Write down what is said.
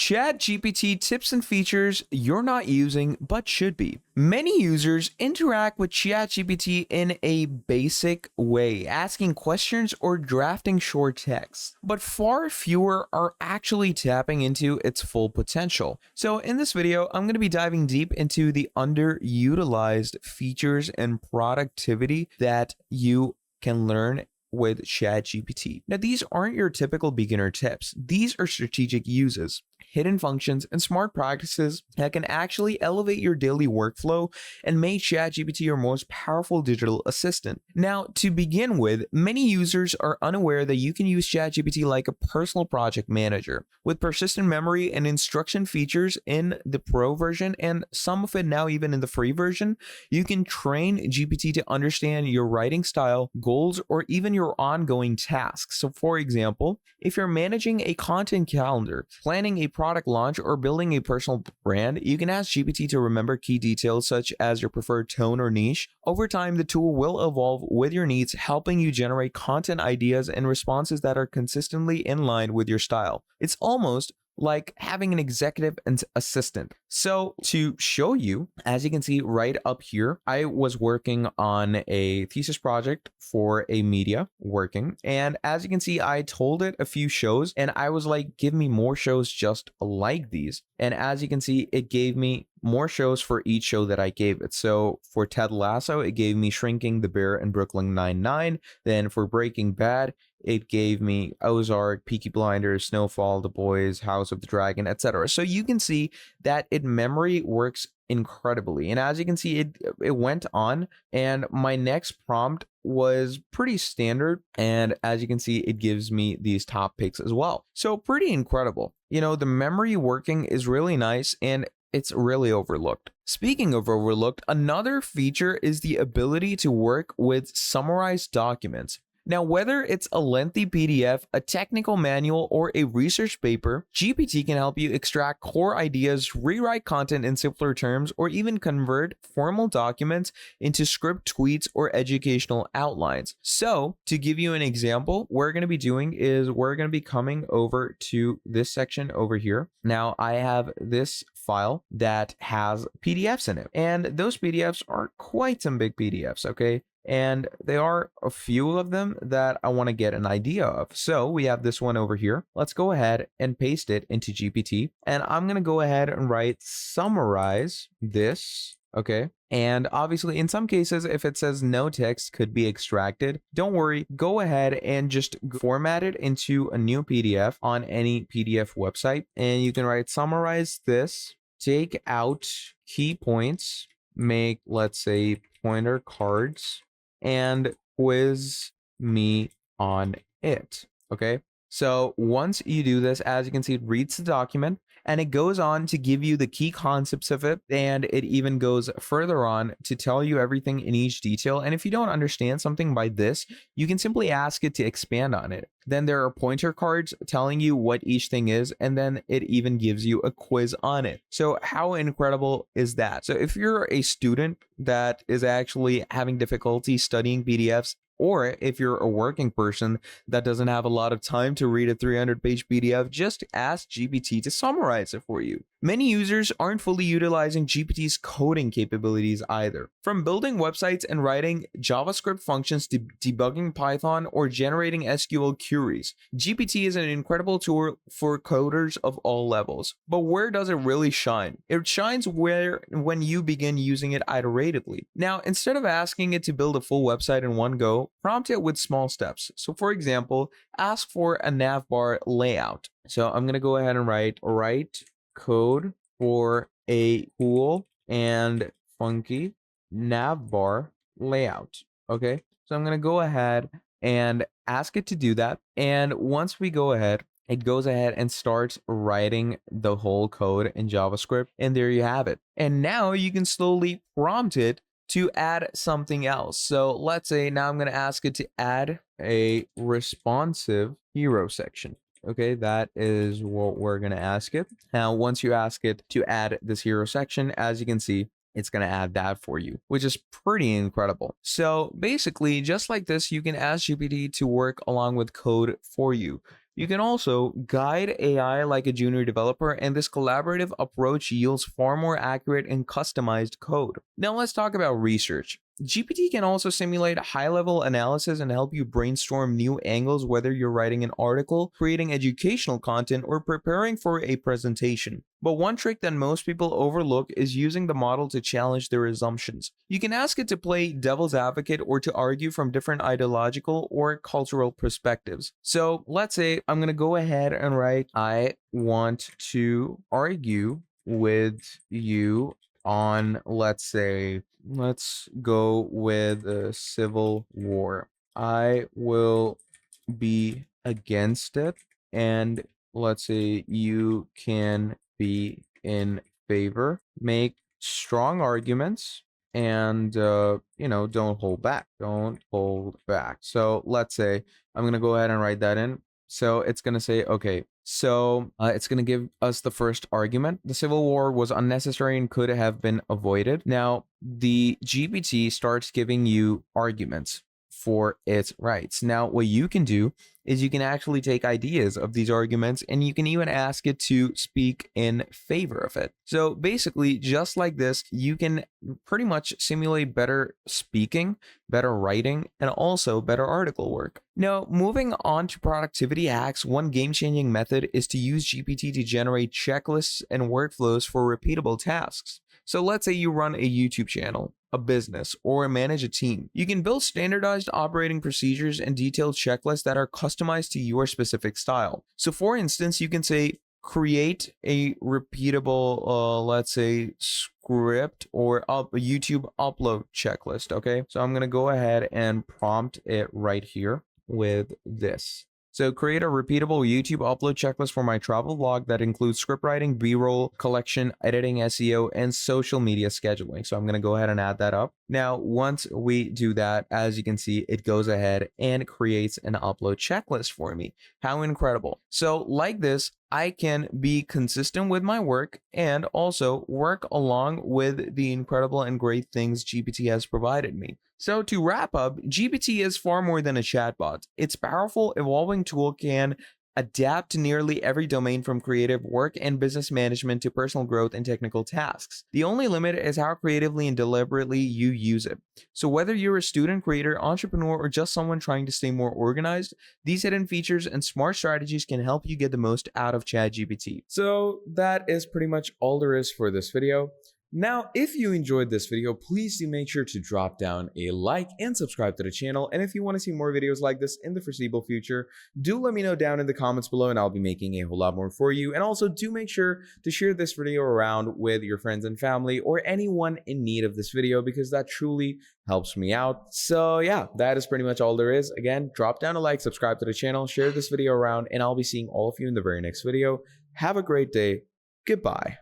ChatGPT tips and features you're not using but should be. Many users interact with ChatGPT in a basic way, asking questions or drafting short text, but far fewer are actually tapping into its full potential. So in this video, I'm going to be diving deep into the underutilized features and productivity that you can learn with ChatGPT. Now, these aren't your typical beginner tips. These are strategic uses, hidden functions, and smart practices that can actually elevate your daily workflow and make ChatGPT your most powerful digital assistant. Now, to begin with, many users are unaware that you can use ChatGPT like a personal project manager. With persistent memory and instruction features in the Pro version, and some of it now even in the free version, you can train GPT to understand your writing style, goals, or even your ongoing tasks. So for example, if you're managing a content calendar, planning a product launch, or building a personal brand, you can ask GPT to remember key details such as your preferred tone or niche. Over time, the tool will evolve with your needs, helping you generate content ideas and responses that are consistently in line with your style. It's almost like having an executive and assistant. So to show you, as you can see right up here, I was working on a thesis project for a media working. And as you can see, I told it a few shows and I was like, give me more shows just like these. And as you can see, it gave me more shows for each show that I gave it. So for Ted Lasso, it gave me Shrinking, The Bear, and Brooklyn Nine-Nine. Then for Breaking Bad, it gave me Ozark, Peaky Blinders, Snowfall, The Boys, House of the Dragon, etc. So you can see that memory works incredibly. And as you can see, it went on, and my next prompt was pretty standard. And as you can see, it gives me these top picks as well. So pretty incredible. You know, the memory working is really nice, and it's really overlooked. Speaking of overlooked, another feature is the ability to work with summarized documents. Now, whether it's a lengthy PDF, a technical manual, or a research paper, GPT can help you extract core ideas, rewrite content in simpler terms, or even convert formal documents into script tweets or educational outlines. So, to give you an example, what we're going to be doing is we're going to be coming over to this section over here. Now, I have this file that has PDFs in it, and those PDFs are quite some big PDFs, okay? And there are a few of them that I want to get an idea of. So we have this one over here. Let's go ahead and paste it into GPT. And I'm going to go ahead and write summarize this. Okay. And obviously, in some cases, if it says no text could be extracted, don't worry. Go ahead and just format it into a new PDF on any PDF website. And you can write summarize this, take out key points, make, let's say, pointer cards, and quiz me on it. Okay. So once you do this, as you can see, it reads the document and it goes on to give you the key concepts of it. And it even goes further on to tell you everything in each detail. And if you don't understand something by this, you can simply ask it to expand on it. Then there are pointer cards telling you what each thing is. And then it even gives you a quiz on it. So how incredible is that? So if you're a student that is actually having difficulty studying PDFs, or if you're a working person that doesn't have a lot of time to read a 300-page PDF, just ask GPT to summarize it for you. Many users aren't fully utilizing GPT's coding capabilities either. From building websites and writing JavaScript functions to debugging Python or generating SQL queries, GPT is an incredible tool for coders of all levels. But where does it really shine? It shines when you begin using it iteratively. Now, instead of asking it to build a full website in one go, prompt it with small steps. So for example, ask for a navbar layout. So I'm going to go ahead and write code for a cool and funky navbar layout. Okay, so I'm going to go ahead and ask it to do that. And once we go ahead, it goes ahead and starts writing the whole code in JavaScript. And there you have it. And now you can slowly prompt it to add something else. So let's say now I'm going to ask it to add a responsive hero section. Okay, that is what we're going to ask it. Now, once you ask it to add this hero section, as you can see, it's going to add that for you, which is pretty incredible. So basically, just like this, you can ask GPT to work along with code for you. You can also guide AI like a junior developer, and this collaborative approach yields far more accurate and customized code. Now, let's talk about research. GPT can also simulate high level analysis and help you brainstorm new angles, whether you're writing an article, creating educational content, or preparing for a presentation. But one trick that most people overlook is using the model to challenge their assumptions. You can ask it to play devil's advocate or to argue from different ideological or cultural perspectives. So let's say I'm going to go ahead and write, I want to argue with you on, let's go with a civil war. I will be against it, and let's say you can be in favor. Make strong arguments, and don't hold back. So let's say I'm gonna go ahead and write that in. So it's going to say, okay, so it's going to give us the first argument. The Civil War was unnecessary and could have been avoided. Now, the GPT starts giving you arguments for its rights. Now, what you can do is you can actually take ideas of these arguments and you can even ask it to speak in favor of it. So basically, just like this, you can pretty much simulate better speaking, better writing, and also better article work. Now, moving on to productivity hacks, one game-changing method is to use GPT to generate checklists and workflows for repeatable tasks. So let's say you run a YouTube channel, a business, or manage a team. You can build standardized operating procedures and detailed checklists that are customized to your specific style. So for instance, you can say, create a repeatable, let's say, script or a YouTube upload checklist, okay? So I'm gonna go ahead and prompt it right here with this. So create a repeatable YouTube upload checklist for my travel vlog that includes script writing, B-roll collection, editing, SEO, and social media scheduling. So I'm going to go ahead and add that up. Now, once we do that, as you can see, it goes ahead and creates an upload checklist for me. How incredible. So like this, I can be consistent with my work and also work along with the incredible and great things GPT has provided me. So to wrap up, GPT is far more than a chatbot. Its powerful, evolving tool can adapt to nearly every domain from creative work and business management to personal growth and technical tasks. The only limit is how creatively and deliberately you use it. So whether you're a student, creator, entrepreneur, or just someone trying to stay more organized, these hidden features and smart strategies can help you get the most out of ChatGPT. So that is pretty much all there is for this video. Now, if you enjoyed this video, please do make sure to drop down a like and subscribe to the channel. And if you want to see more videos like this in the foreseeable future, do let me know down in the comments below and I'll be making a whole lot more for you. And also do make sure to share this video around with your friends and family or anyone in need of this video because that truly helps me out. So yeah, that is pretty much all there is. Again, drop down a like, subscribe to the channel, share this video around, and I'll be seeing all of you in the very next video. Have a great day. Goodbye.